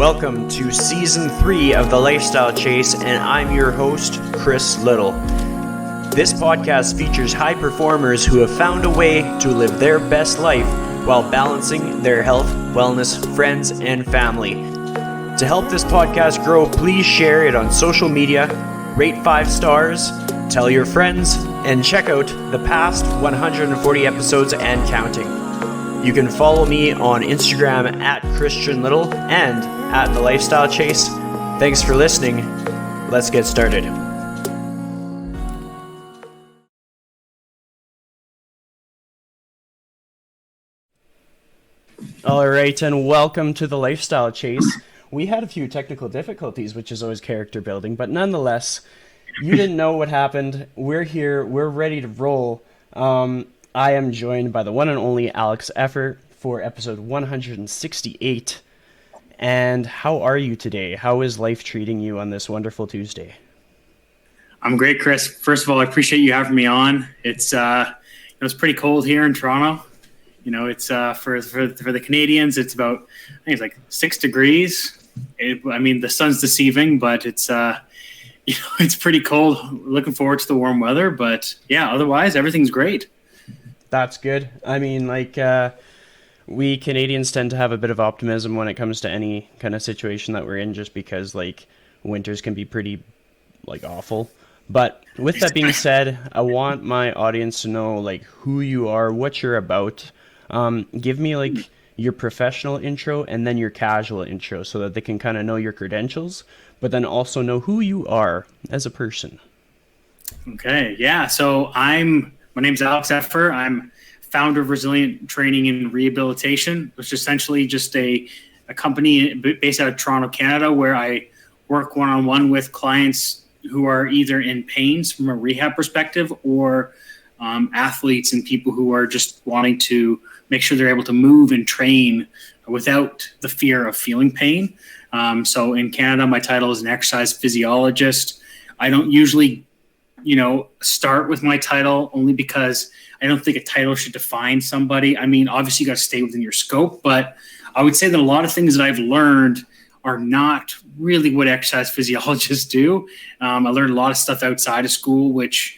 Welcome to Season 3 of The Lifestyle Chase, and I'm your host, Chris Little. This podcast features high performers who have found a way to live their best life while balancing their health, wellness, friends, and family. To help this podcast grow, please share it on social media, rate 5 stars, tell your friends, and check out the past 140 episodes and counting. You can follow me on Instagram at Christian Little and at The Lifestyle Chase. Thanks for listening. Let's get started. All right, and welcome to The Lifestyle Chase. We had a few technical difficulties, which is always character building, but nonetheless, you didn't know what happened. We're here. We're ready to roll. I am joined by the one and only Alex Effer for episode 168. And how are you today? How is life treating you on this wonderful Tuesday? I'm great, Chris. First of all, I appreciate you having me on. It's pretty cold here in Toronto. It's for the Canadians, it's about, I think it's like 6 degrees. The sun's deceiving, but it's it's pretty cold. Looking forward to the warm weather, but yeah, otherwise everything's great. That's good. We Canadians tend to have a bit of optimism when it comes to any kind of situation that we're in, just because winters can be pretty awful. But with that being said, I want my audience to know who you are, what you're about. Give me your professional intro and then your casual intro so that they can kind of know your credentials, but then also know who you are as a person. Okay, yeah. So my name's Alex Effer. I'm founder of Resilient Training and Rehabilitation, which is essentially just a company based out of Toronto, Canada, where I work one-on-one with clients who are either in pains from a rehab perspective or athletes and people who are just wanting to make sure they're able to move and train without the fear of feeling pain. So in Canada, my title is an Exercise Physiologist. I don't usually start with my title only because I don't think a title should define somebody. Obviously you got to stay within your scope, but I would say that a lot of things that I've learned are not really what exercise physiologists do. I learned a lot of stuff outside of school, which,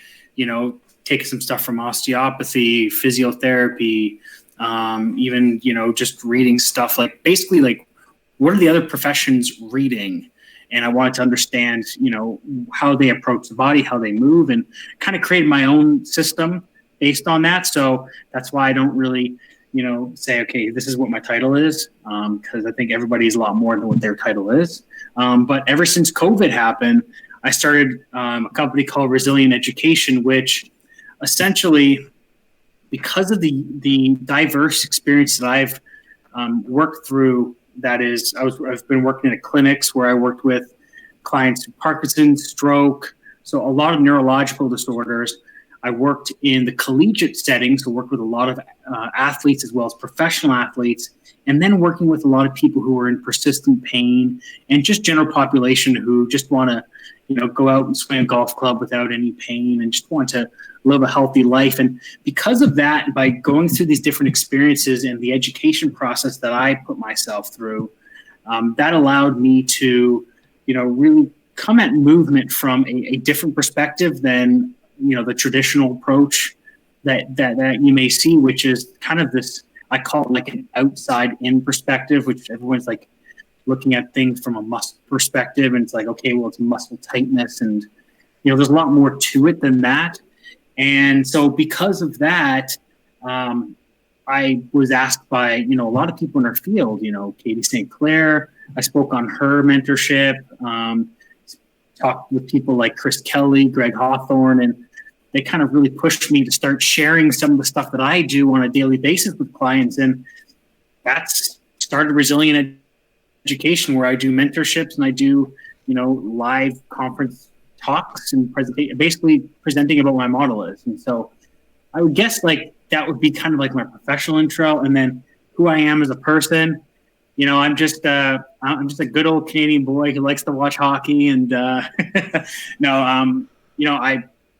taking some stuff from osteopathy, physiotherapy, even, just reading stuff basically what are the other professions reading? And I wanted to understand, how they approach the body, how they move, and kind of create my own system based on that. So that's why I don't really, say, okay, this is what my title is, because I think everybody's a lot more than what their title is. But ever since COVID happened, I started a company called Resilient Education, which essentially, because of the diverse experience that I've worked through, that is, I've been working in clinics where I worked with clients with Parkinson's, stroke, so a lot of neurological disorders. I worked in the collegiate setting, so worked with a lot of athletes as well as professional athletes, and then working with a lot of people who are in persistent pain and just general population who just want to, go out and swing a golf club without any pain and just want to live a healthy life. And because of that, by going through these different experiences and the education process that I put myself through, that allowed me to, really come at movement from a different perspective than, the traditional approach that you may see, which is kind of this, I call it an outside in perspective, which everyone's looking at things from a muscle perspective. And it's okay, well, it's muscle tightness. And, there's a lot more to it than that. And so because of that, I was asked by, a lot of people in our field, Katie St. Clair, I spoke on her mentorship, talked with people like Chris Kelly, Greg Hawthorne, and they kind of really pushed me to start sharing some of the stuff that I do on a daily basis with clients. And that's started Resilient Education, where I do mentorships and I do, live conference talks and basically presenting about what my model is. And so I would guess that would be kind of my professional intro, and then who I am as a person. I'm just a good old Canadian boy who likes to watch hockey. And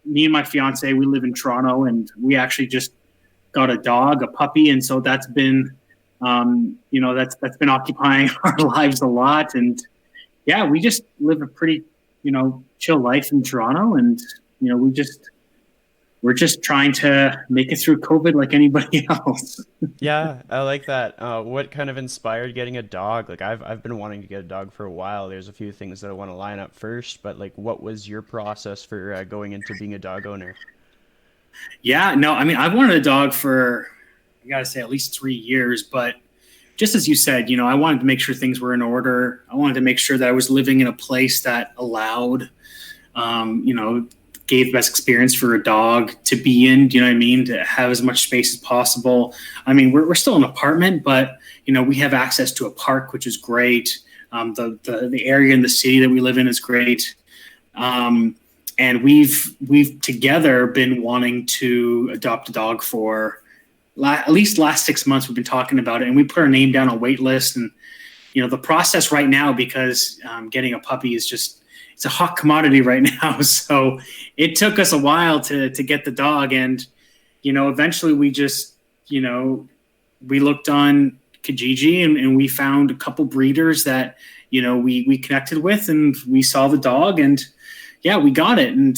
me and my fiance, we live in Toronto, and we actually just got a dog, a puppy, and so that's been That's been occupying our lives a lot. And yeah, we just live a pretty, chill life in Toronto. And, we're just trying to make it through COVID like anybody else. Yeah, I like that. What kind of inspired getting a dog? Like I've been wanting to get a dog for a while. There's a few things that I want to line up first, but like, what was your process for going into being a dog owner? Yeah, no, I mean, I've wanted a dog for, I gotta say, at least 3 years. But just as you said, I wanted to make sure things were in order. I wanted to make sure that I was living in a place that allowed, gave the best experience for a dog to be in. Do you know what I mean? To have as much space as possible. I mean, we're still an apartment, but we have access to a park, which is great. The area in the city that we live in is great. And we've together been wanting to adopt a dog for at least last 6 months. We've been talking about it, and we put our name down on a wait list. And the process right now, because getting a puppy is it's a hot commodity right now. So it took us a while to get the dog, and eventually we just we looked on Kijiji, and we found a couple breeders that we connected with, and we saw the dog, and yeah, we got it. And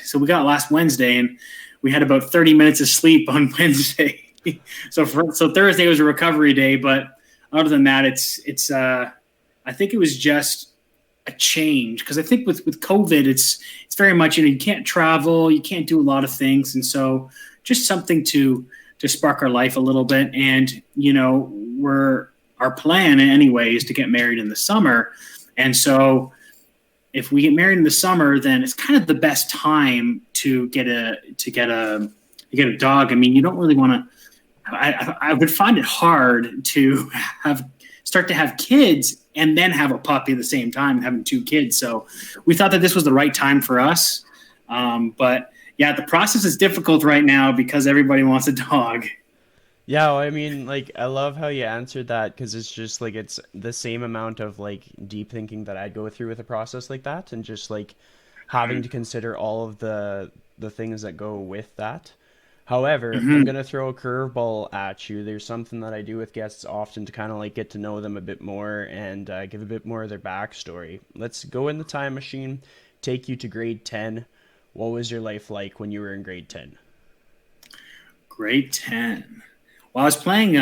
so we got it last Wednesday, and we had about 30 minutes of sleep on Wednesday. So Thursday was a recovery day, but other than that, it's I think it was just a change, because I think with COVID, it's very much, you can't travel, you can't do a lot of things. And so just something to spark our life a little bit. And, our plan anyway is to get married in the summer. And so if we get married in the summer, then it's kind of the best time to get a dog. I mean, you don't really want to, I would find it hard to start to have kids and then have a puppy at the same time, having 2 kids. So we thought that this was the right time for us. But yeah, the process is difficult right now because everybody wants a dog. Yeah, well, I mean, like, I love how you answered that, because it's just like it's the same amount of like deep thinking that I'd go through with a process like that, and just like having to consider all of the things that go with that. However, I'm gonna throw a curveball at you. There's something that I do with guests often to kind of like get to know them a bit more and give a bit more of their backstory. Let's go in the time machine, take you to grade 10. What was your life like when you were in grade 10? Grade 10. Well, I was playing,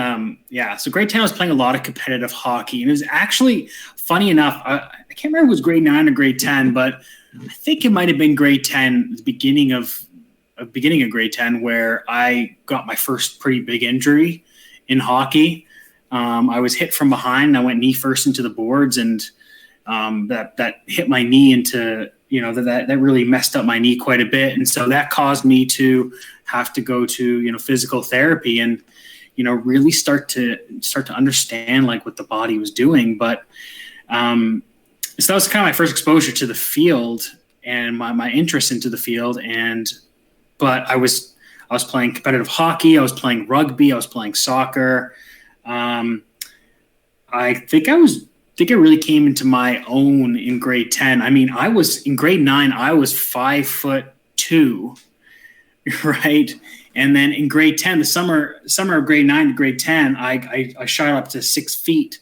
so grade 10, I was playing a lot of competitive hockey. And it was actually, funny enough, I can't remember if it was grade 9 or grade 10, but I think it might have been grade 10, the beginning of grade 10, where I got my first pretty big injury in hockey. I was hit from behind. I went knee first into the boards, and that hit my knee into, that really messed up my knee quite a bit. And so that caused me to have to go to, physical therapy and, really start to understand like what the body was doing. But so that was kind of my first exposure to the field and my interest into the field. But I was playing competitive hockey. I was playing rugby. I was playing soccer. I think I really came into my own in grade 10. I mean, I was in grade 9. I was 5'2", right? And then in grade 10, the summer of grade 9 to grade 10, I shot up to 6 feet.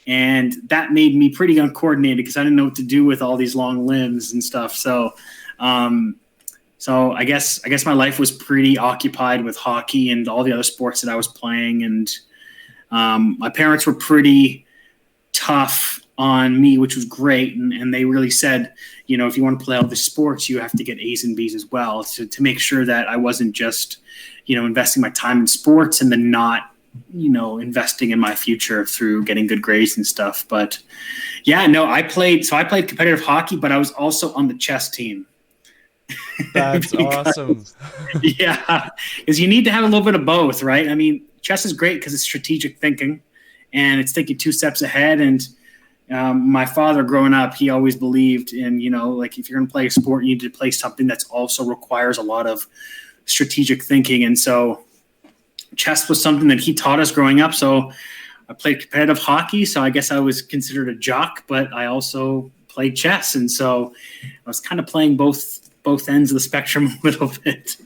And that made me pretty uncoordinated because I didn't know what to do with all these long limbs and stuff. So I guess my life was pretty occupied with hockey and all the other sports that I was playing. And my parents were pretty tough on me, which was great. And they really said, if you want to play all the sports, you have to get A's and B's as well, to make sure that I wasn't just, investing my time in sports and then not, investing in my future through getting good grades and stuff. But yeah, no, I played competitive hockey, but I was also on the chess team. That's awesome. Yeah, because you need to have a little bit of both, right? I mean, chess is great because it's strategic thinking and it's thinking 2 steps ahead. And my father growing up, he always believed in, like if you're going to play a sport, you need to play something that's also requires a lot of strategic thinking. And so chess was something that he taught us growing up. So I played competitive hockey. So I guess I was considered a jock, but I also played chess. And so I was kind of playing both ends of the spectrum a little bit.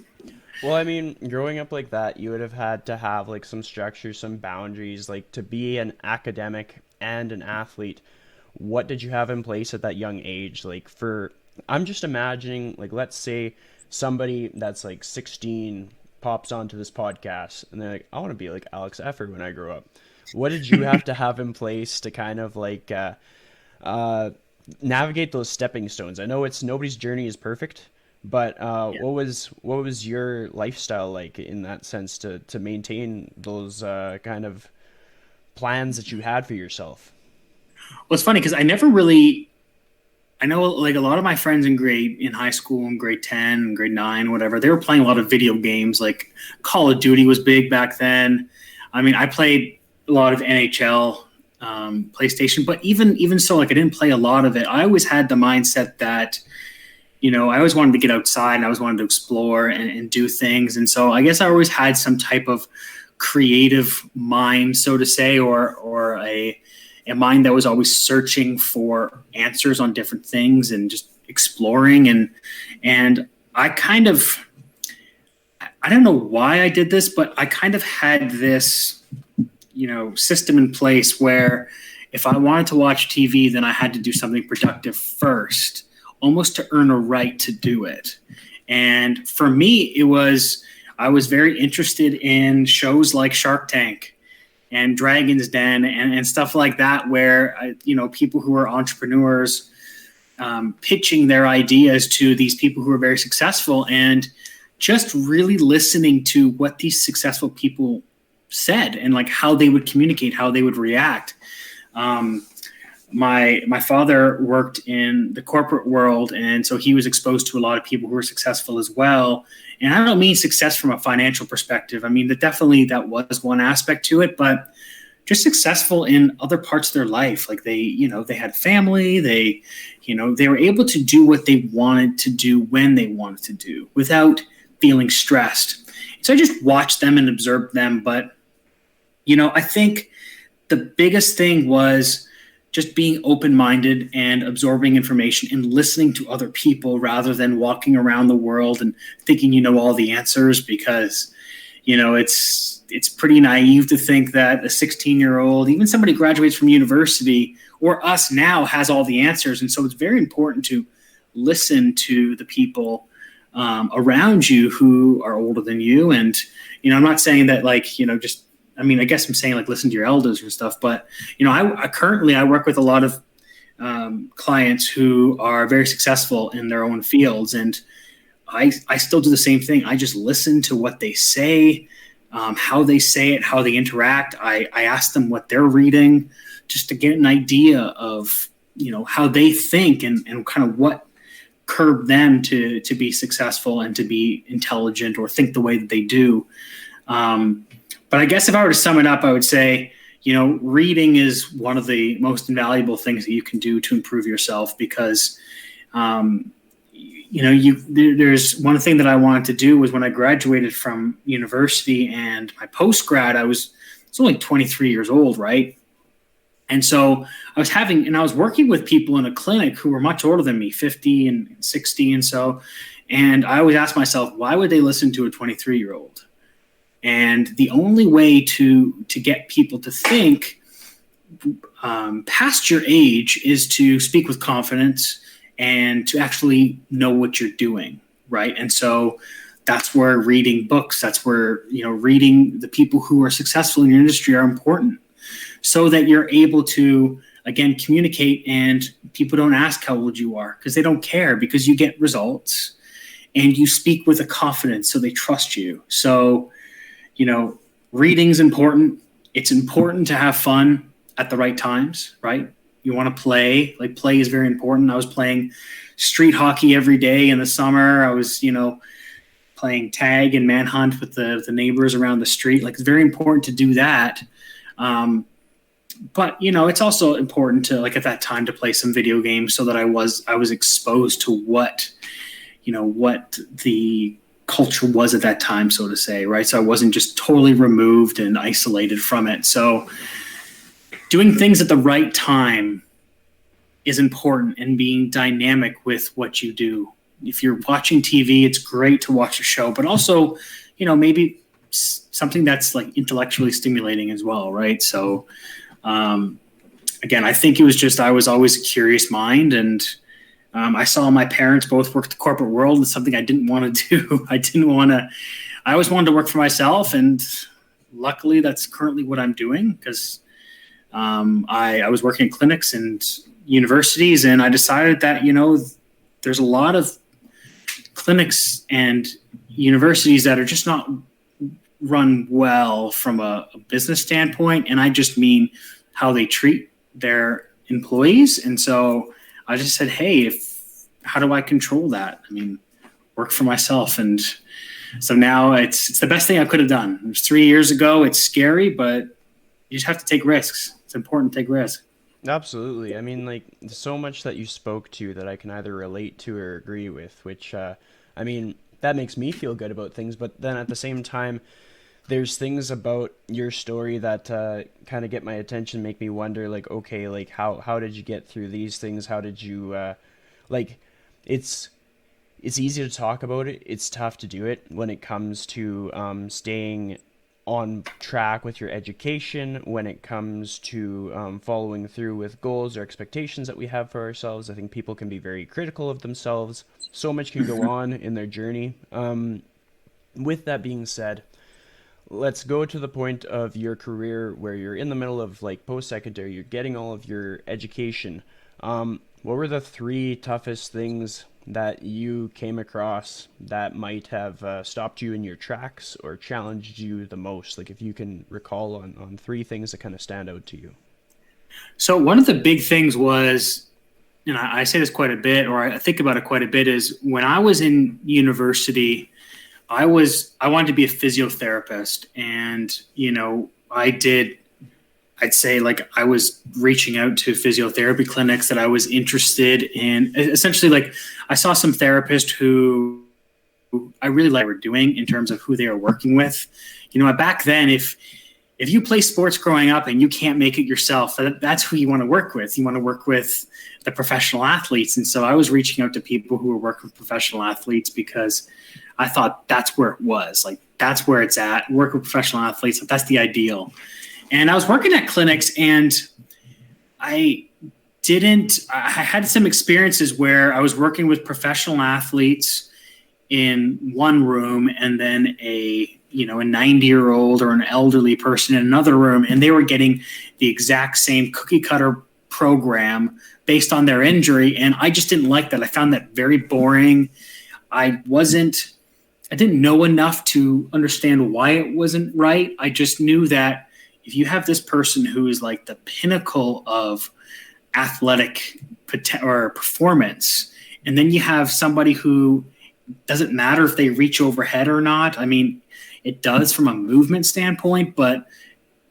Well, I mean, growing up like that, you would have had to have like some structure, some boundaries, like to be an academic and an athlete. What did you have in place at that young age? I'm just imagining, like, let's say somebody that's like 16 pops onto this podcast and they're like, I want to be like Alex Effer when I grow up. What did you have in place to kind of uh, navigate those stepping stones? I know it's nobody's journey is perfect, but Yeah. what was your lifestyle like in that sense to maintain those kind of plans that you had for yourself? Well, it's funny because I never really. I know, like a lot of my friends in high school, in grade 10, grade 9, whatever, they were playing a lot of video games. Like Call of Duty was big back then. I mean, I played a lot of NHL, PlayStation, but even so, like I didn't play a lot of it. I always had the mindset that I always wanted to get outside and I always wanted to explore and do things. And so I guess I always had some type of creative mind, so to say, or a mind that was always searching for answers on different things and just exploring. And I kind of, I don't know why I did this, but I kind of had this, system in place where if I wanted to watch TV, then I had to do something productive first, almost to earn a right to do it. And for me, I was very interested in shows like Shark Tank and Dragon's Den and stuff like that, where, people who are entrepreneurs pitching their ideas to these people who are very successful, and just really listening to what these successful people said and like how they would communicate, how they would react. My father worked in the corporate world, and so he was exposed to a lot of people who were successful as well. And I don't mean success from a financial perspective. I mean, that was one aspect to it, but just successful in other parts of their life. Like they had family, they were able to do what they wanted to do when they wanted to do without feeling stressed. So I just watched them and observed them. But, I think the biggest thing was just being open-minded and absorbing information and listening to other people rather than walking around the world and thinking you know all the answers, because it's pretty naive to think that a 16-year-old, even somebody who graduates from university or us now, has all the answers. And so it's very important to listen to the people around you who are older than you. And I'm not saying that I guess I'm saying like listen to your elders and stuff, but I currently work with a lot of clients who are very successful in their own fields, and I still do the same thing. I just listen to what they say, how they say it, how they interact. I ask them what they're reading, just to get an idea of how they think and kind of what curbed them to be successful and to be intelligent or think the way that they do. But I guess if I were to sum it up, I would say, reading is one of the most invaluable things that you can do to improve yourself, because, there's one thing that I wanted to do was when I graduated from university and my post-grad, I was only 23 years old, right? And so I was working with people in a clinic who were much older than me, 50 and 60. And I always asked myself, why would they listen to a 23-year-old? And the only way to get people to think past your age is to speak with confidence and to actually know what you're doing, right? And so that's where reading books, that's where reading the people who are successful in your industry are important, so that you're able to, again, communicate, and people don't ask how old you are because they don't care, because you get results and you speak with a confidence, so they trust you. So reading's important. It's important to have fun at the right times, right? You want to play. Like, play is very important. I was playing street hockey every day in the summer. I was, playing tag and manhunt with the neighbors around the street. Like, it's very important to do that. But it's also important to, like, at that time, to play some video games, so that I was exposed to what the culture was at that time, so to say, right? So I wasn't just totally removed and isolated from it. So doing things at the right time is important, and being dynamic with what you do if you're watching TV, it's great to watch a show, but also, maybe something that's like intellectually stimulating as well, right? So, again, I think it was just I was always a curious mind, and I saw my parents both work the corporate world, and something I didn't want to do. I always wanted to work for myself, and luckily that's currently what I'm doing, because I was working in clinics and universities, and I decided that, there's a lot of clinics and universities that are just not run well from a business standpoint. And I just mean how they treat their employees. And so I just said, hey, how do I control that? I mean, work for myself. And so now it's the best thing I could have done. It was 3 years ago. It's scary, but you just have to take risks. It's important to take risks. Absolutely. I mean, like, so much that you spoke to that I can either relate to or agree with, which, I mean, that makes me feel good about things. But then at the same time, there's things about your story that kind of get my attention, make me wonder, like, okay, like, how did you get through these things? How did you, like, it's easy to talk about it. It's tough to do it when it comes to staying on track with your education, when it comes to following through with goals or expectations that we have for ourselves. I think people can be very critical of themselves. So much can go on in their journey. With that being said, let's go to the point of your career where you're in the middle of like post-secondary, you're getting all of your education. What were the 3 toughest things that you came across that might have stopped you in your tracks or challenged you the most? Like, if you can recall on 3 things that kind of stand out to you. So one of the big things was, and I say this quite a bit, or I think about it quite a bit, is when I was in university, I wanted to be a physiotherapist. And, I'd say like I was reaching out to physiotherapy clinics that I was interested in. Essentially, like I saw some therapists who I really liked what they were doing in terms of who they were working with. Back then, if you play sports growing up and you can't make it yourself, that's who you want to work with. You want to work with the professional athletes. And so I was reaching out to people who were working with professional athletes because I thought that's where it was. Like, that's where it's at. Work with professional athletes. That's the ideal. And I was working at clinics, and I had some experiences where I was working with professional athletes in one room, and then a 90-year-old or an elderly person in another room, and they were getting the exact same cookie cutter program based on their injury. And I just didn't like that. I found that very boring. I didn't know enough to understand why it wasn't right. I just knew that if you have this person who is like the pinnacle of athletic or performance, and then you have somebody who doesn't matter if they reach overhead or not. I mean, it does from a movement standpoint, but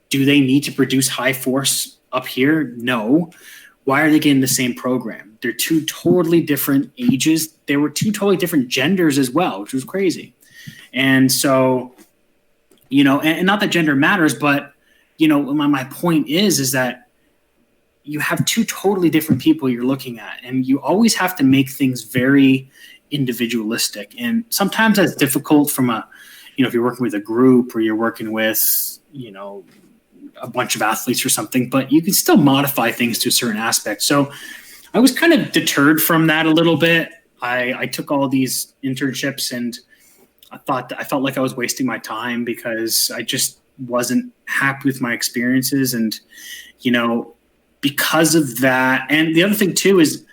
do they need to produce high force up here? No. Why are they getting the same program? They're 2 totally different ages. They were 2 totally different genders as well, which was crazy. And so, and not that gender matters, but my point is that you have 2 totally different people you're looking at, and you always have to make things very individualistic. And sometimes that's difficult from if you're working with a group or you're working with, a bunch of athletes or something, but you can still modify things to a certain aspect. So I was kind of deterred from that a little bit. I took all these internships, and I felt like I was wasting my time because I just wasn't happy with my experiences. And, because of that, and the other thing too is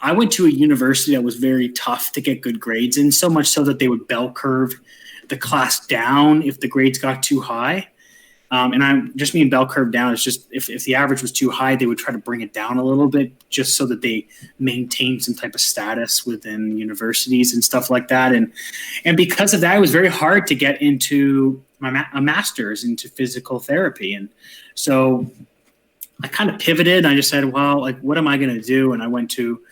I went to a university that was very tough to get good grades in, so much so that they would bell curve the class down if the grades got too high. And I just mean bell curve down. It's just if the average was too high, they would try to bring it down a little bit just so that they maintain some type of status within universities and stuff like that. And because of that, it was very hard to get into a master's into physical therapy. And so I kind of pivoted. I just said, well, like, what am I going to do? And I went to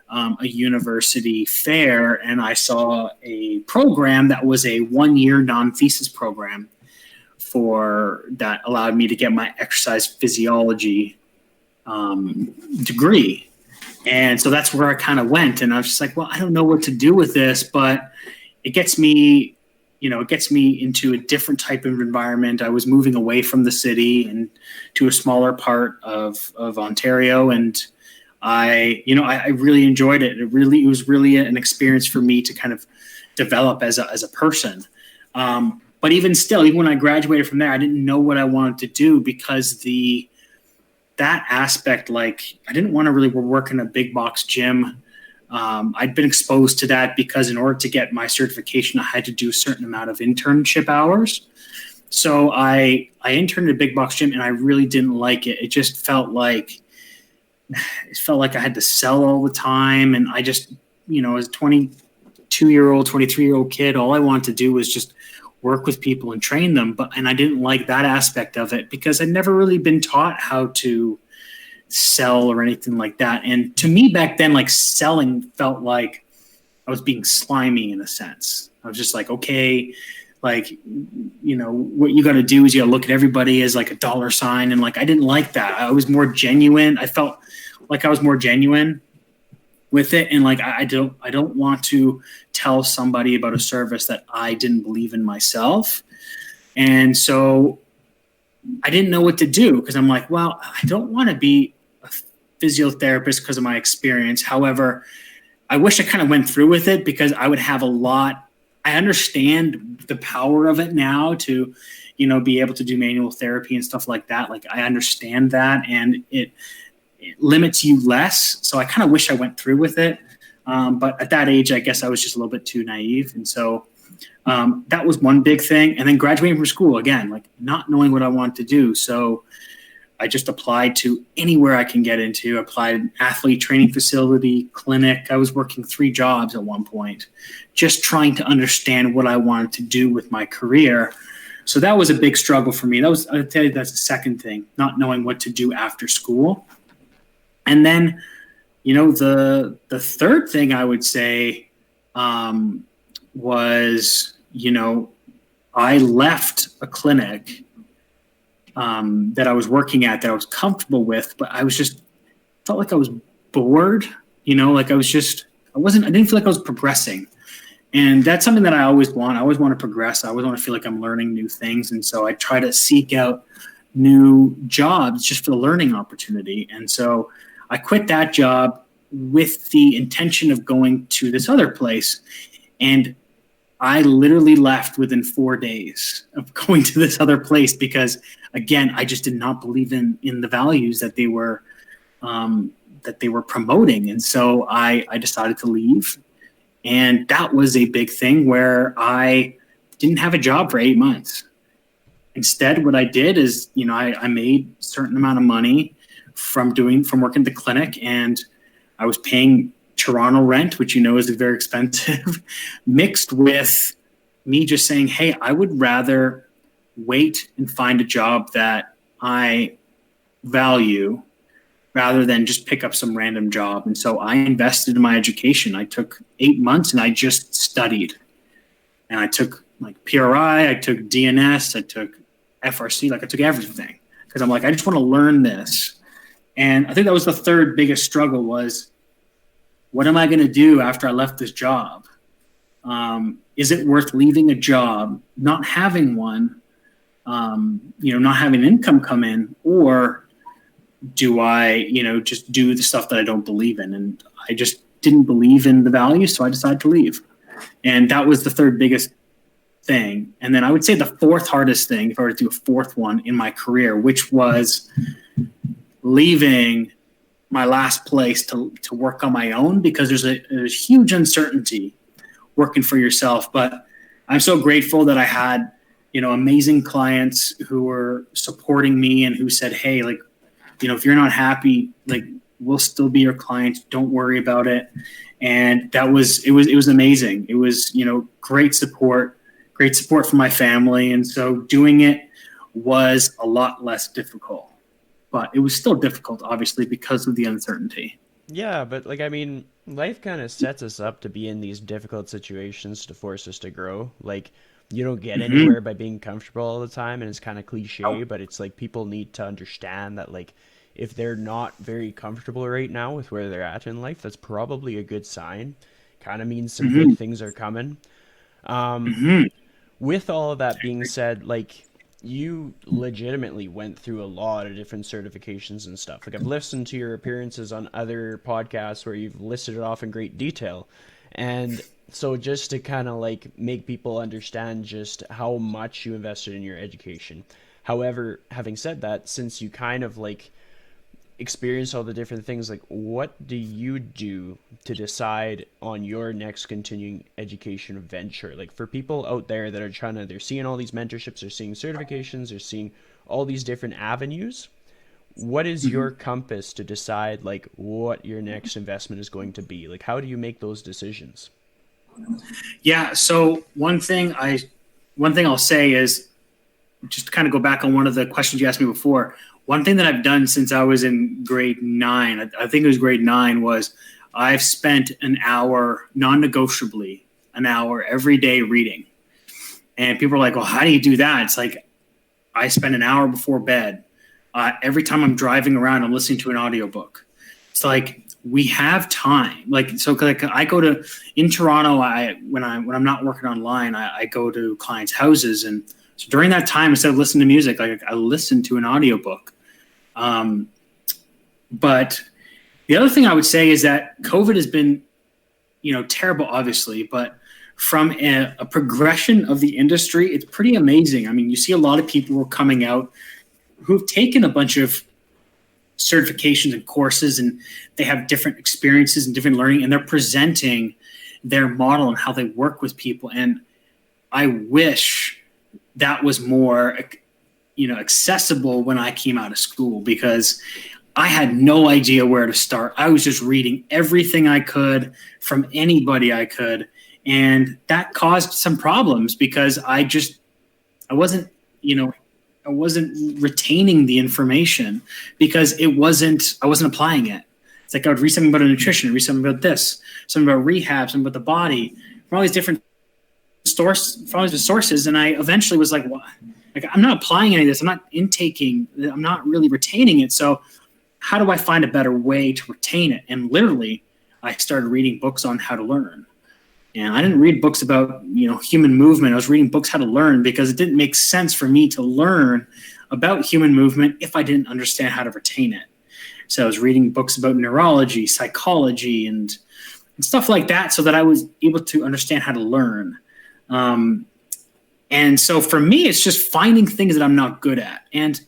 a university fair, and I saw a program that was a 1-year non-thesis program that allowed me to get my exercise physiology degree. And so that's where I kind of went. And I was just like, well, I don't know what to do with this, but it gets me, it gets me into a different type of environment. I was moving away from the city and to a smaller part of Ontario. And I really enjoyed it. It was really an experience for me to kind of develop as a person. But even still, even when I graduated from there, I didn't know what I wanted to do because that aspect, like I didn't want to really work in a big box gym. I'd been exposed to that because in order to get my certification, I had to do a certain amount of internship hours. So I interned at a big box gym and I really didn't like it. It just felt like I had to sell all the time. And I just, as a 22-year-old, 23-year-old kid, all I wanted to do was just work with people and train them. And I didn't like that aspect of it because I'd never really been taught how to sell or anything like that. And to me back then, like selling felt like I was being slimy in a sense. I was just like, okay, like, what you got to do is you got to look at everybody as like a dollar sign. And like, I didn't like that. I was more genuine. I felt like I was more genuine with it. And like, I don't want to tell somebody about a service that I didn't believe in myself. And so I didn't know what to do because I'm like, well, I don't want to be a physiotherapist because of my experience. However, I wish I kind of went through with it because I would have I understand the power of it now to, be able to do manual therapy and stuff like that. Like I understand that and it limits you less. So I kind of wish I went through with it. But at that age, I guess I was just a little bit too naive. And so that was one big thing. And then graduating from school, again, like not knowing what I wanted to do. So I just applied to anywhere I can get into. Applied an athlete training facility, clinic. I was working 3 jobs at one point, just trying to understand what I wanted to do with my career. So that was a big struggle for me. I'd tell you that's the second thing, not knowing what to do after school. And then, the third thing I would say was, I left a clinic that I was working at that I was comfortable with, but I felt like I was bored, like I didn't feel like I was progressing. And that's something that I always want. I always want to progress. I always want to feel like I'm learning new things. And so I try to seek out new jobs just for the learning opportunity. And so I quit that job with the intention of going to this other place. And I literally left within 4 days of going to this other place because, again, I just did not believe in the values that they were promoting. And so I decided to leave. And that was a big thing where I didn't have a job for 8 months. Instead, what I did is, I made a certain amount of money from working at the clinic, and I was paying Toronto rent, which is very expensive, mixed with me just saying, hey, I would rather wait and find a job that I value rather than just pick up some random job. And so I invested in my education. I took 8 months and I just studied. And I took like PRI, I took DNS, I took FRC, like I took everything because I'm like, I just want to learn this. And I think that was the third biggest struggle was, what am I going to do after I left this job? Is it worth leaving a job, not having one, not having income come in, or do I, just do the stuff that I don't believe in? And I just didn't believe in the values, so I decided to leave. And that was the third biggest thing. And then I would say the fourth hardest thing, if I were to do a fourth one in my career, which was leaving my last place to work on my own, because there's huge uncertainty working for yourself. But I'm so grateful that I had, amazing clients who were supporting me and who said, hey, like, if you're not happy, like, we'll still be your client. Don't worry about it. And it was amazing. It was, great support from my family. And so doing it was a lot less difficult, but it was still difficult, obviously, because of the uncertainty. Yeah, but life kind of sets us up to be in these difficult situations to force us to grow. Like, you don't get anywhere by being comfortable all the time, and it's kind of cliche, but it's like people need to understand that, like, if they're not very comfortable right now with where they're at in life, that's probably a good sign. Kind of means some Mm-hmm. good things are coming. Um, Mm-hmm. with all of that being said, like, you legitimately went through a lot of different certifications and stuff. Like, I've listened to your appearances on other podcasts where you've listed it off in great detail. And so just to kind of like make people understand just how much you invested in your education. However, having said that, since you kind of like experience all the different things, like what do you do to decide on your next continuing education venture? Like for people out there that are trying to, they're seeing all these mentorships, they're seeing certifications, they're seeing all these different avenues, what is Mm-hmm. your compass to decide like what your next investment is going to be? Like how do you make those decisions? Yeah. So one thing I'll say is, just to kind of go back on one of the questions you asked me before. One thing that I've done since I was in grade 9, I think it was grade 9, was I've spent an hour, non-negotiably, an hour every day reading. And people are like, well, how do you do that? It's like, I spend an hour before bed. Every time I'm driving around, I'm listening to an audiobook. It's like, we have time. Like, so like I go to, in Toronto, when I'm not working online, I go to clients' houses. And so during that time, instead of listening to music, like I listen to an audiobook. But the other thing I would say is that COVID has been, terrible, obviously, but from a progression of the industry, it's pretty amazing. I mean, you see a lot of people who are coming out who've taken a bunch of certifications and courses, and they have different experiences and different learning, and they're presenting their model and how they work with people. And I wish that was more, accessible when I came out of school, because I had no idea where to start. I was just reading everything I could from anybody I could. And that caused some problems because I wasn't, I wasn't retaining the information because I wasn't applying it. It's like I would read something about nutrition, read something about this, something about rehab, something about the body, from all these different sources. And I eventually was like, what? Like, I'm not applying any of this. I'm not intaking. I'm not really retaining it. So how do I find a better way to retain it? And literally, I started reading books on how to learn. And I didn't read books about, human movement. I was reading books how to learn because it didn't make sense for me to learn about human movement if I didn't understand how to retain it. So I was reading books about neurology, psychology, and stuff like that so that I was able to understand how to learn. And so for me, it's just finding things that I'm not good at. And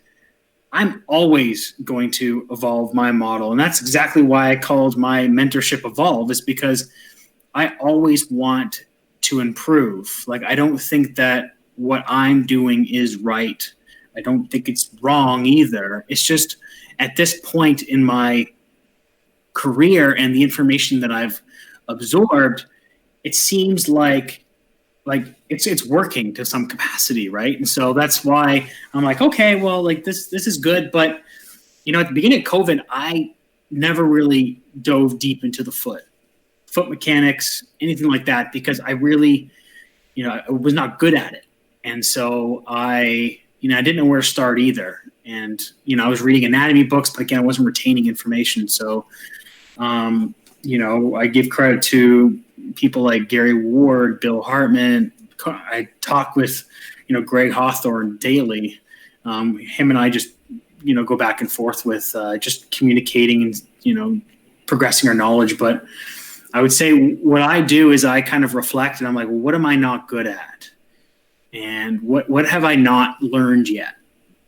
I'm always going to evolve my model. And that's exactly why I called my mentorship Evolve, is because I always want to improve. Like, I don't think that what I'm doing is right. I don't think it's wrong either. It's just at this point in my career and the information that I've absorbed, it seems like it's working to some capacity, right? And so that's why I'm like, okay, well, like this is good. But, at the beginning of COVID, I never really dove deep into the foot mechanics, anything like that, because I really, I was not good at it. And so I didn't know where to start either. And, I was reading anatomy books, but again, I wasn't retaining information. So, I give credit to people like Gary Ward, Bill Hartman. I talk with, Greg Hawthorne daily. Him and I just, go back and forth with just communicating and, progressing our knowledge. But I would say what I do is I kind of reflect and I'm like, well, what am I not good at? And what have I not learned yet?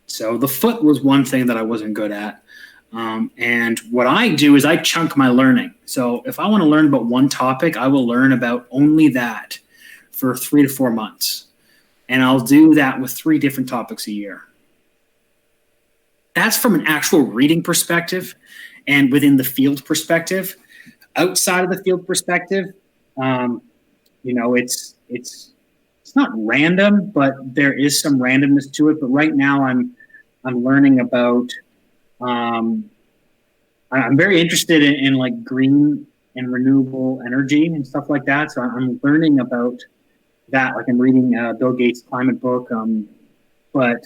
So the foot was one thing that I wasn't good at. And what I do is I chunk my learning. So if I want to learn about one topic, I will learn about only that for 3 to 4 months. And I'll do that with 3 different topics a year. That's from an actual reading perspective and within the field perspective. Outside of the field perspective, it's not random, but there is some randomness to it. But right now I'm learning about, I'm very interested in like green and renewable energy and stuff like that. So I'm learning about that. Like I'm reading Bill Gates' climate book. But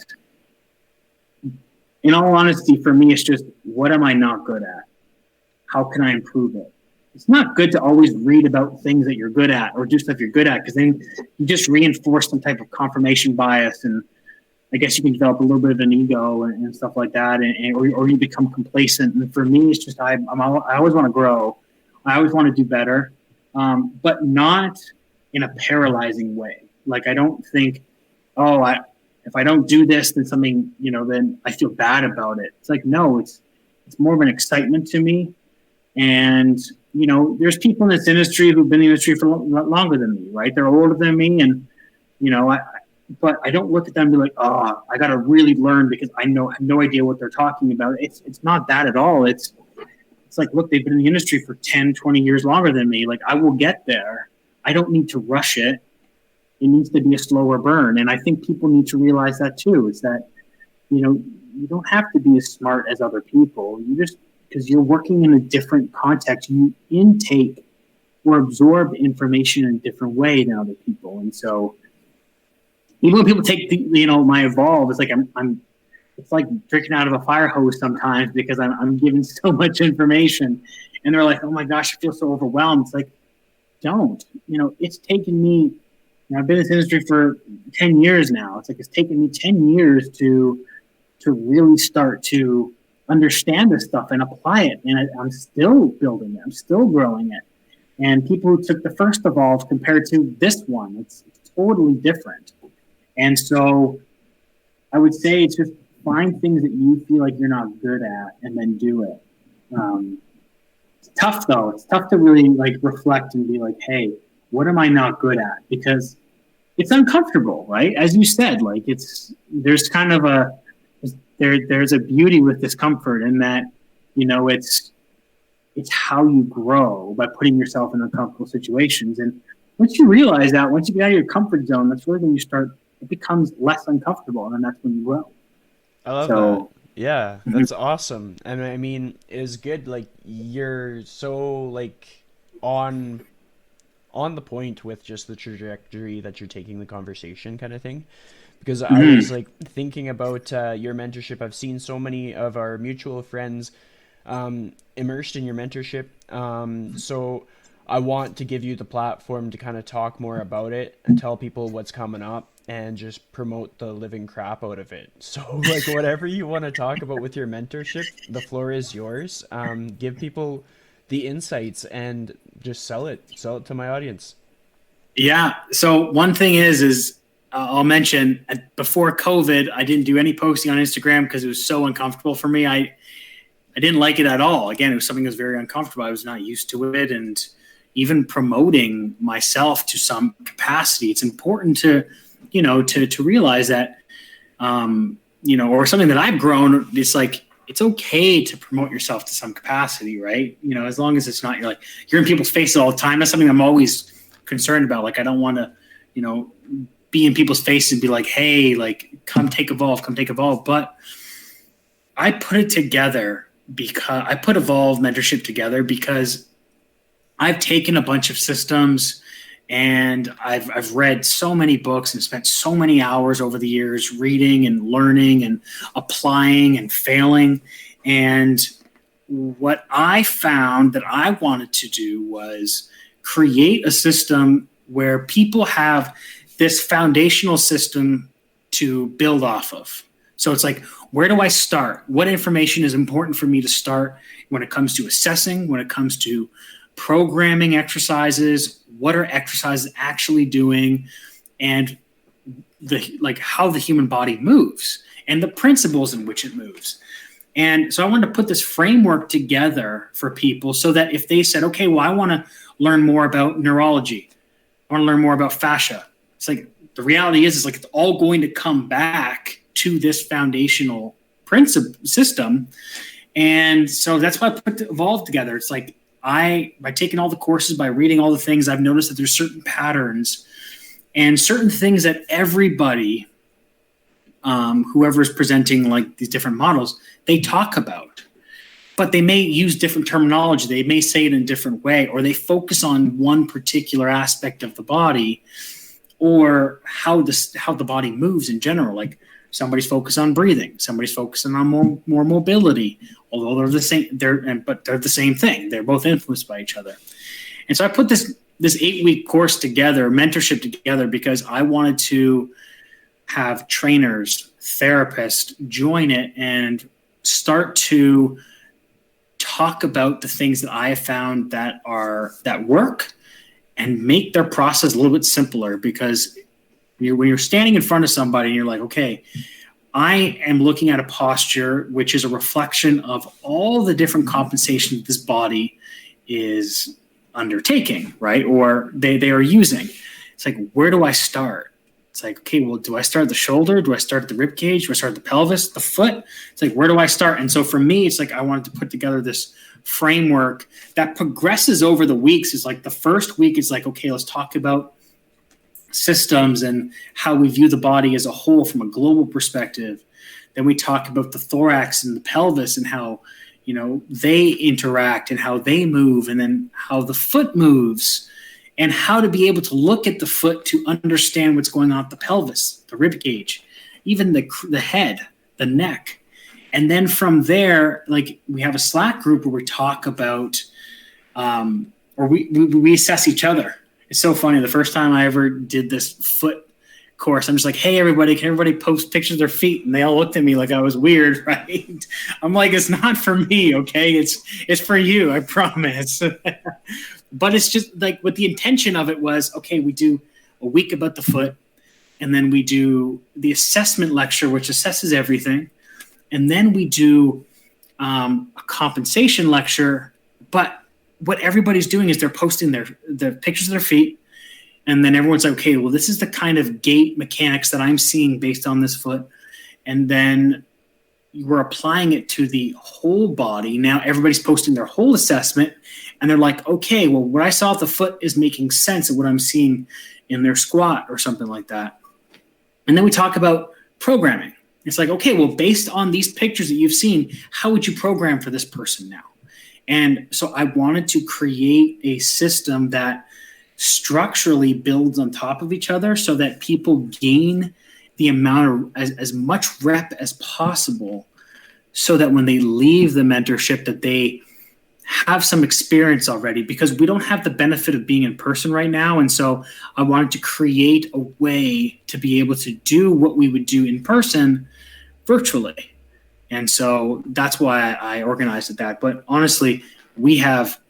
in all honesty, for me, it's just, what am I not good at? How can I improve it? It's not good to always read about things that you're good at or do stuff you're good at, because then you just reinforce some type of confirmation bias, and I guess you can develop a little bit of an ego and stuff like that, or you become complacent. And for me, it's just I always want to grow. I always want to do better, but not in a paralyzing way. Like, I don't think, if I don't do this, then something, then I feel bad about it. It's like, no, it's more of an excitement to me. And, there's people in this industry who've been in the industry for longer than me, right? They're older than me. And, but I don't look at them and be like, I got to really learn because I have no idea what they're talking about. It's not that at all. It's like, look, they've been in the industry for 10, 20 years longer than me. Like, I will get there. I don't need to rush it. It needs to be a slower burn. And I think people need to realize that too, is that, you don't have to be as smart as other people. You just, because you're working in a different context, you intake or absorb information in a different way than other people. And so even when people take my Evolve, it's like it's like drinking out of a fire hose sometimes, because I'm given so much information, and they're like, oh my gosh, I feel so overwhelmed. It's like, don't, it's taken me, I've been in this industry for 10 years now. It's like, it's taken me 10 years to really start to understand this stuff and apply it. And I'm still building it. I'm still growing it. And people who took the first Evolve compared to this one, it's totally different. And so I would say it's just find things that you feel like you're not good at and then do it. It's tough though. It's tough to really reflect and be like, hey, what am I not good at? Because it's uncomfortable, right? As you said, there's kind of there's a beauty with discomfort in that, it's how you grow by putting yourself in uncomfortable situations. And once you realize that, once you get out of your comfort zone, that's really when it becomes less uncomfortable, and then that's when you grow. I love that. Yeah, that's awesome. And I mean, it's good. Like, you're so on the point with just the trajectory that you're taking the conversation, kind of thing. Because I was thinking about your mentorship. I've seen so many of our mutual friends immersed in your mentorship. So I want to give you the platform to kind of talk more about it and tell people what's coming up and just promote the living crap out of it. So whatever you want to talk about with your mentorship, the floor is yours. Give people the insights and just sell it to my audience. Yeah. So one thing is I'll mention, before COVID, I didn't do any posting on Instagram because it was so uncomfortable for me. I didn't like it at all. Again, it was something that was very uncomfortable. I was not used to it. And even promoting myself to some capacity, it's important to realize that, or something that I've grown, it's like, it's okay to promote yourself to some capacity, right? As long as it's not, you're in people's faces all the time. That's something I'm always concerned about. Like, I don't want to, be in people's faces and be like, hey, come take Evolve. But I put it together because I put Evolve mentorship together because I've taken a bunch of systems and I've read so many books and spent so many hours over the years reading and learning and applying and failing. And what I found that I wanted to do was create a system where people have this foundational system to build off of. So it's like, where do I start? What information is important for me to start when it comes to assessing, when it comes to programming exercises? What are exercises actually doing? And how the human body moves and the principles in which it moves. And so I wanted to put this framework together for people so that if they said, okay, well, I want to learn more about neurology, I want to learn more about fascia. It's like, the reality is it's all going to come back to this foundational system. And so that's why I put the Evolve together. It's like, by taking all the courses, by reading all the things, I've noticed that there's certain patterns and certain things that everybody, whoever is presenting these different models, they talk about, but they may use different terminology. They may say it in a different way, or they focus on one particular aspect of the body or how the body moves in general. Like, Somebody's focused on breathing. Somebody's focusing on more mobility, although they're the same. But they're the same thing. They're both influenced by each other. And so I put this 8-week course together, mentorship together, because I wanted to have trainers, therapists join it and start to talk about the things that I have found that work, and make their process a little bit simpler. Because when you're standing in front of somebody and you're like, okay, I am looking at a posture which is a reflection of all the different compensation this body is undertaking, right? Or they are using. It's like, where do I start? It's like, okay, well, do I start at the shoulder? Do I start at the rib cage? Do I start at the pelvis, the foot? It's like, where do I start? And so for me, it's like, I wanted to put together this framework that progresses over the weeks. It's like the first week is like, okay, let's talk about systems and how we view the body as a whole from a global perspective. Then we talk about the thorax and the pelvis and how, they interact and how they move, and then how the foot moves, and how to be able to look at the foot to understand what's going on with the pelvis, the rib cage, even the head, the neck. And then from there, like, we have a Slack group where we talk about, or we assess each other. It's so funny. The first time I ever did this foot course, I'm just like, hey, everybody, can everybody post pictures of their feet? And they all looked at me like I was weird, right? I'm like, it's not for me, okay? It's for you, I promise. But it's just like, what the intention of it was, okay, we do a week about the foot, and then we do the assessment lecture, which assesses everything. And then we do a compensation lecture. But what everybody's doing is they're posting the pictures of their feet. And then everyone's like, okay, well, this is the kind of gait mechanics that I'm seeing based on this foot. And then we're applying it to the whole body. Now everybody's posting their whole assessment. And they're like, okay, well, what I saw at the foot is making sense of what I'm seeing in their squat or something like that. And then we talk about programming. It's like, okay, well, based on these pictures that you've seen, how would you program for this person now? And so I wanted to create a system that structurally builds on top of each other, so that people gain the amount of as much rep as possible, so that when they leave the mentorship, that they have some experience already, because we don't have the benefit of being in person right now. And so I wanted to create a way to be able to do what we would do in person virtually. And so that's why I organized it that. But honestly, we have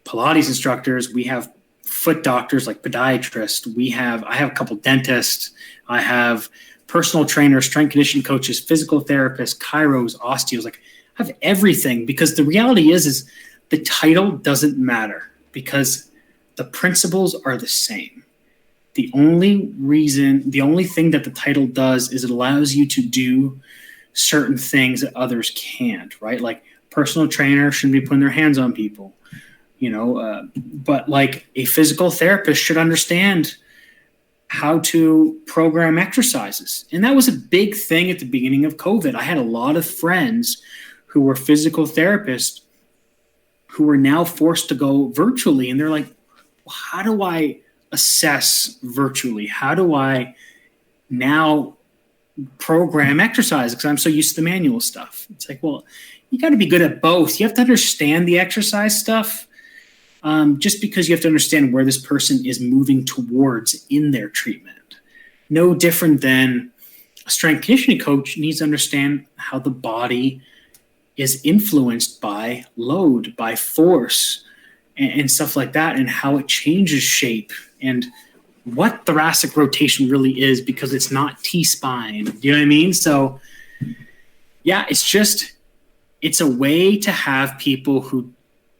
Pilates instructors, we have foot doctors like podiatrists, I have a couple dentists, I have personal trainers, strength conditioning coaches, physical therapists, chiros, osteos, like I have everything, because the reality is the title doesn't matter, because the principles are the same. The only thing that the title does is it allows you to do certain things that others can't, right? Like personal trainer shouldn't be putting their hands on people, but like a physical therapist should understand how to program exercises. And that was a big thing at the beginning of COVID. I had a lot of friends who were physical therapists who were now forced to go virtually. And they're like, well, how do I assess virtually? How do I now program exercise? Because I'm so used to the manual stuff. It's like, well, you got to be good at both. You have to understand the exercise stuff, just because you have to understand where this person is moving towards in their treatment. No different than a strength conditioning coach needs to understand how the body is influenced by load, by force, and stuff like that, and how it changes shape, and what thoracic rotation really is, because it's not T-spine. Do you know what I mean? So yeah, it's a way to have people who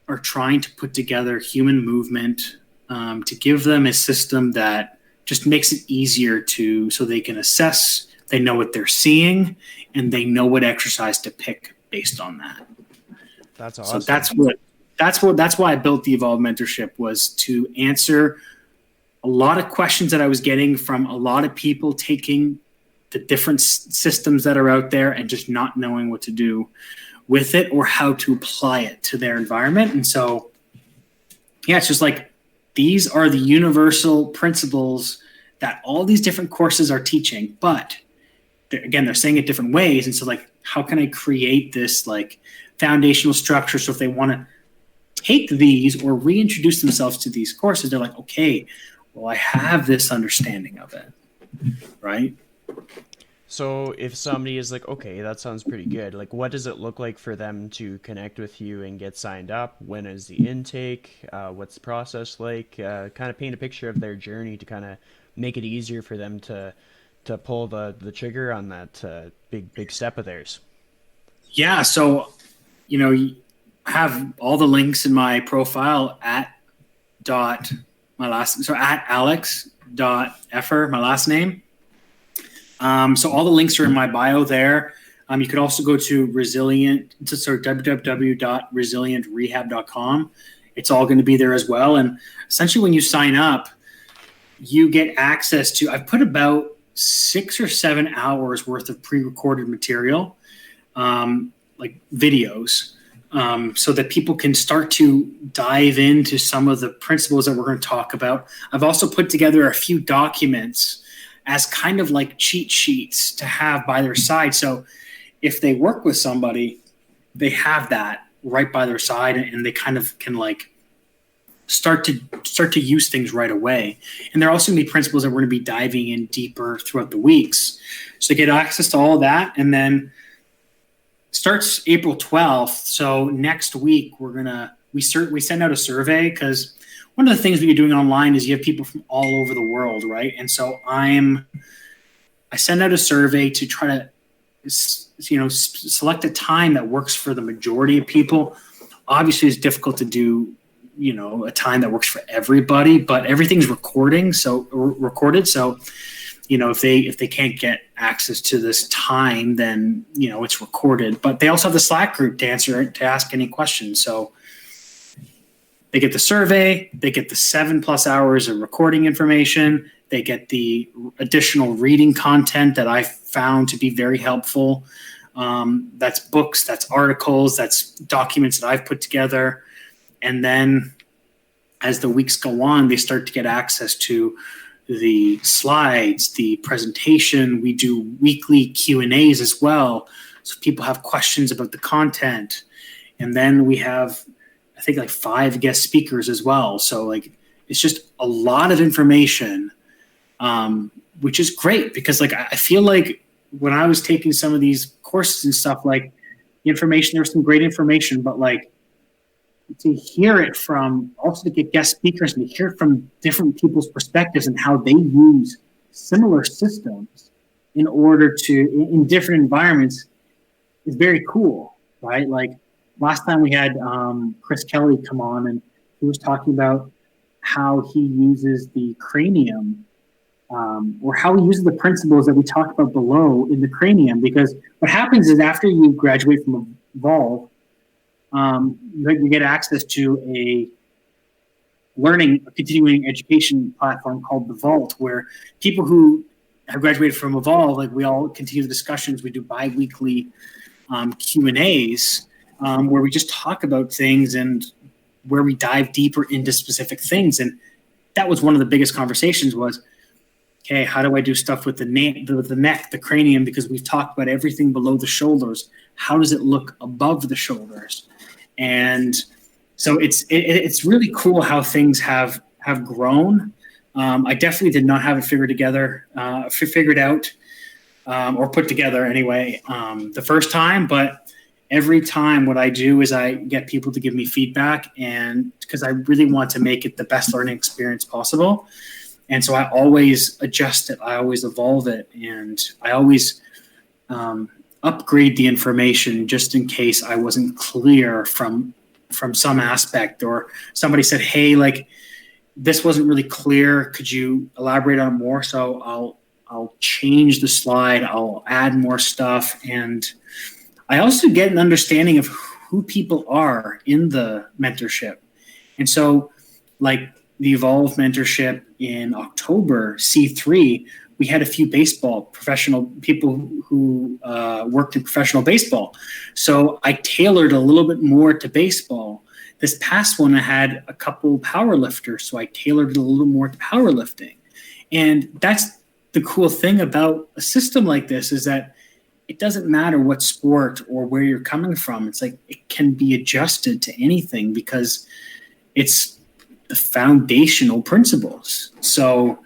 are trying to put together human movement, to give them a system that just makes it easier so they can assess, they know what they're seeing, and they know what exercise to pick based on that. That's awesome. So that's why I built the Evolve Mentorship, was to answer a lot of questions that I was getting from a lot of people taking the different systems that are out there and just not knowing what to do with it or how to apply it to their environment. And so, yeah, it's just like, these are the universal principles that all these different courses are teaching, but they're saying it different ways. And so like, how can I create this like foundational structure? So if they want to take these or reintroduce themselves to these courses, they're like, okay, well, I have this understanding of it, right? So if somebody is like, okay, that sounds pretty good, like what does it look like for them to connect with you and get signed up? When is the intake? What's the process like? Kind of paint a picture of their journey to kind of make it easier for them to pull the trigger on that big step of theirs. Yeah, so I have all the links in my profile at alex.effer, my last name. So all the links are in my bio there. You could also go to www.resilientrehab.com. It's all going to be there as well. And essentially when you sign up, you get access to, I've put about 6 or 7 hours worth of pre-recorded material, like videos, so that people can start to dive into some of the principles that we're going to talk about. I've also put together a few documents as kind of like cheat sheets to have by their side. So if they work with somebody, they have that right by their side, and they kind of can like start to use things right away. And there are also going to be principles that we're going to be diving in deeper throughout the weeks. So get access to all of that. And then starts April 12th. So next week we send out a survey, because one of the things we're doing online is you have people from all over the world, right? And so I send out a survey to try to select a time that works for the majority of people. Obviously, it's difficult to do a time that works for everybody, but everything's recorded. So if they can't get access to this time, then it's recorded. But they also have the Slack group to ask any questions. So they get the survey, they get the 7+ hours of recording information, they get the additional reading content that I found to be very helpful. That's books, that's articles, that's documents that I've put together. And then as the weeks go on, they start to get access to the slides, the presentation. We do weekly Q&As as well, so people have questions about the content. And then we have, I think, like 5 guest speakers as well. So like, it's just a lot of information, which is great, because like I feel like when I was taking some of these courses and stuff, like the information, there was some great information, but like to hear it from, also to get guest speakers and to hear it from different people's perspectives and how they use similar systems in order to, in different environments, is very cool, right? Like last time we had Chris Kelly come on, and he was talking about how he uses the cranium, or how he uses the principles that we talked about below in the cranium. Because what happens is after you graduate from a Evolve, you get access to a continuing education platform called The Vault, where people who have graduated from Evolve, like we all continue the discussions. We do bi-weekly Q&As where we just talk about things and where we dive deeper into specific things. And that was one of the biggest conversations was, okay, how do I do stuff with the neck, the cranium? Because we've talked about everything below the shoulders. How does it look above the shoulders? And so it's really cool how things have grown. I definitely did not have it figured out, or put together anyway, the first time. But every time what I do is I get people to give me feedback, and because I really want to make it the best learning experience possible. And so I always adjust it. I always evolve it. And I always upgrade the information just in case I wasn't clear from some aspect, or somebody said, hey, like this wasn't really clear. Could you elaborate on it more? So I'll change the slide. I'll add more stuff. And I also get an understanding of who people are in the mentorship. And so like the Evolve mentorship in October, C3, we had a few professional people who worked in professional baseball. So I tailored a little bit more to baseball. This past one, I had a couple power lifters, so I tailored it a little more to powerlifting. And that's the cool thing about a system like this is that it doesn't matter what sport or where you're coming from. It's like it can be adjusted to anything because it's the foundational principles. So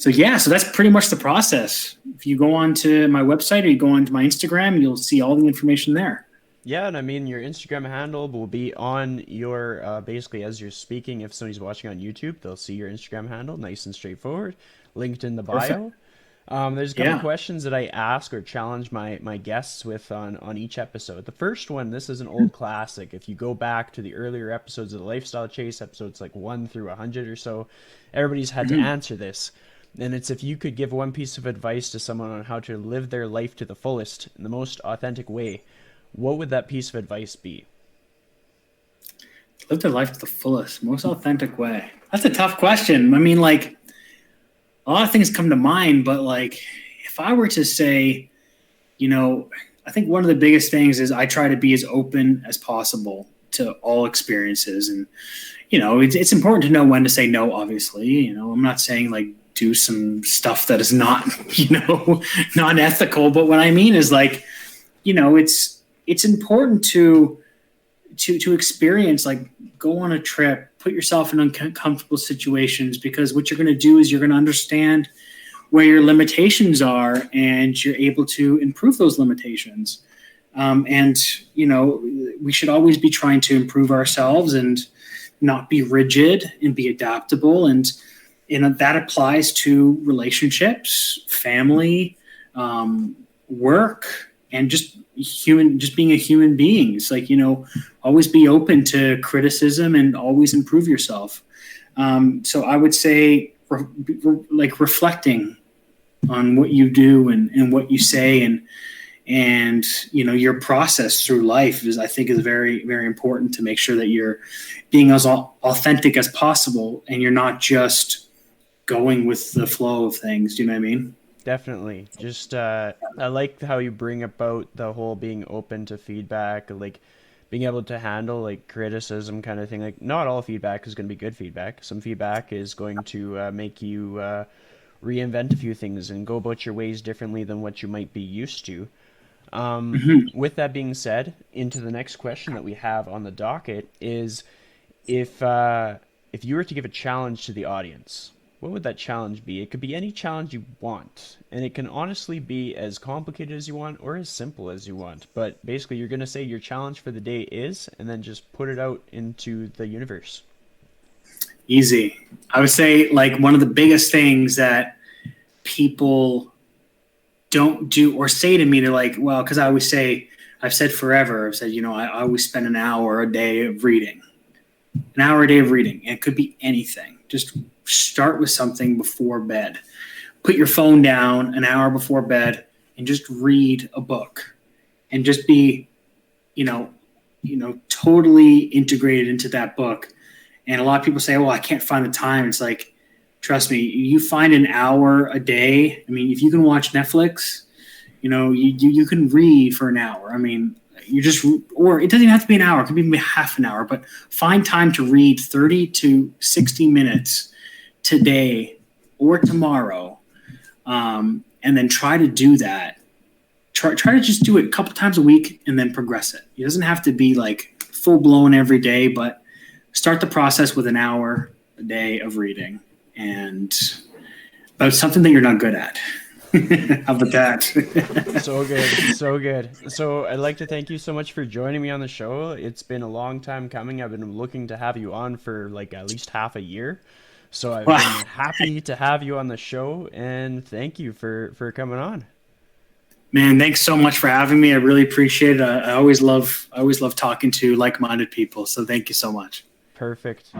that's pretty much the process. If you go onto my website or you go onto my Instagram, you'll see all the information there. Yeah, and I mean, your Instagram handle will be on your, basically as you're speaking, if somebody's watching on YouTube, they'll see your Instagram handle, nice and straightforward, linked in the Perfect. bio. There's a couple Yeah. questions that I ask or challenge my guests with on each episode. The first one, this is an old classic. If you go back to the earlier episodes of the Lifestyle Chase, episodes like 1 through 100 or so, everybody's had to answer this. And it's if you could give one piece of advice to someone on how to live their life to the fullest in the most authentic way, what would that piece of advice be? Live their life to the fullest, most authentic way. That's a tough question. I mean, like, a lot of things come to mind, but like, if I were to say, I think one of the biggest things is I try to be as open as possible to all experiences. And, it's important to know when to say no, obviously. I'm not saying like do some stuff that is not, not ethical. But what I mean is like, it's important to experience, like go on a trip, put yourself in uncomfortable situations, because what you're going to do is you're going to understand where your limitations are and you're able to improve those limitations. We should always be trying to improve ourselves and not be rigid and be adaptable. And, that applies to relationships, family, work, and just being a human being. It's like, always be open to criticism and always improve yourself. So I would say like reflecting on what you do and what you say and your process through life I think is very, very important to make sure that you're being as authentic as possible and you're not just going with the flow of things. Do you know what I mean? Definitely. Just I like how you bring about the whole being open to feedback, like being able to handle like criticism kind of thing. Like not all feedback is going to be good feedback. Some feedback is going to make you reinvent a few things and go about your ways differently than what you might be used to. With that being said, into the next question that we have on the docket is if you were to give a challenge to the audience, what would that challenge be? It could be any challenge you want, and it can honestly be as complicated as you want or as simple as you want. But basically, you're going to say your challenge for the day is, and then just put it out into the universe. Easy. I would say like one of the biggest things that people don't do or say to me, they're like, well, because I always say, I've said forever, I've said, I always spend an hour a day of reading. An hour a day of reading. And it could be anything. Just start with something before bed. Put your phone down an hour before bed and just read a book and just be, totally integrated into that book. And a lot of people say, well, I can't find the time. It's like, trust me, you find an hour a day. I mean, if you can watch Netflix, you can read for an hour. I mean, or it doesn't even have to be an hour. It could be half an hour, but find time to read 30 to 60 minutes today or tomorrow. And then try to do that. Try to just do it a couple times a week and then progress it. It doesn't have to be like full blown every day, but start the process with an hour a day of reading but it's something that you're not good at. How about that? So good. So good. So I'd like to thank you so much for joining me on the show. It's been a long time coming. I've been looking to have you on for like at least half a year. So I've been happy to have you on the show, and thank you for coming on. Man, thanks so much for having me. I really appreciate it. I always love talking to like-minded people. So thank you so much. Perfect.